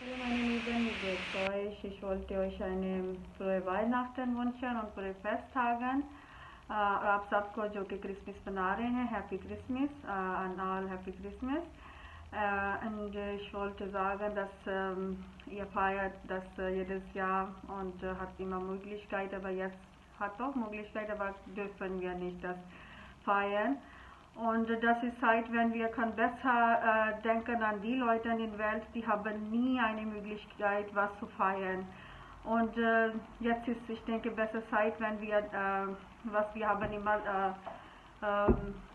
Hallo meine Lieben, wie geht's euch? Ich wollte euch eine frohe Weihnachten wünschen und frohe Festtage और आप सबको जो कि क्रिसमस मना रहे हैं happy Christmas and all happy Christmas. Und ich wollte sagen, dass ihr feiert das jedes Jahr und hat immer Möglichkeit, aber jetzt hat auch Möglichkeit, aber dürfen wir nicht das feiern. Und das ist Zeit, wenn wir können besser denken an die Leute in der Welt, die haben nie eine Möglichkeit, was zu feiern. Und jetzt ist, ich denke, besser Zeit, wenn wir, was wir haben immer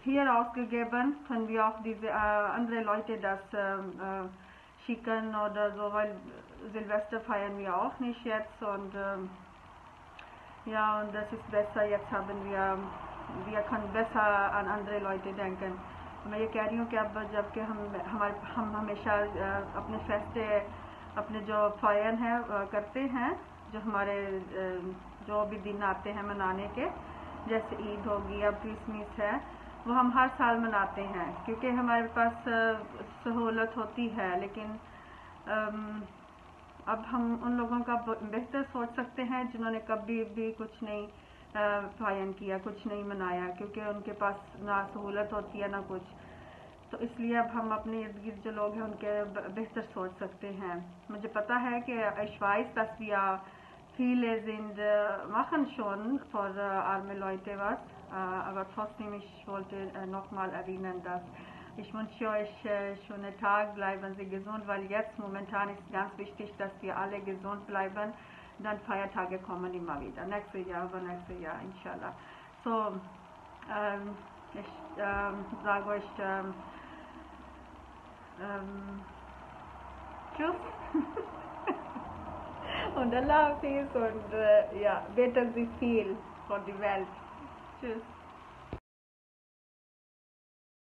hier ausgegeben, können wir auch diese andere Leute das schicken oder so, weil Silvester feiern wir auch nicht jetzt und ja, und das ist besser, jetzt haben wir können besser an andere Leute denken. मैं ये कह रही हूँ कि अब जबकि हम हमेशा अपने फेस्टे अपने जो फायन है करते हैं, जो हमारे जो भी दिन आते हैं मनाने के, जैसे ईद होगी अब क्रिसमस है, वो हम हर साल मनाते हैं क्योंकि हमारे पास सहूलत होती है, लेकिन अब हम उन लोगों का बेहतर सोच सकते हैं जिन्होंने कभी भी कुछ नहीं फायन किया, कुछ नहीं मनाया, क्योंकि उनके पास ना सहूलत होती है ना कुछ, तो इसलिए अब हम अपने इर्द गिर्द जो लोग हैं उनके बेहतर सोच सकते हैं. मुझे पता है कि ich weiß, dass wir viele sind machen schon für arme Leute was, aber trotzdem ich wollte nochmal erinnern, dass ich wünsche euch schönen Tag, bleiben Sie gesund, weil jetzt momentan ist ganz wichtig, dass wir alle gesund bleiben. Dann Feiertage kommen immer wieder. Nächstes Jahr, aber nächstes Jahr, inshallah. So, ich sage euch tschüss und Allah Hafiz und ja, beten Sie viel für die Welt. Tschüss.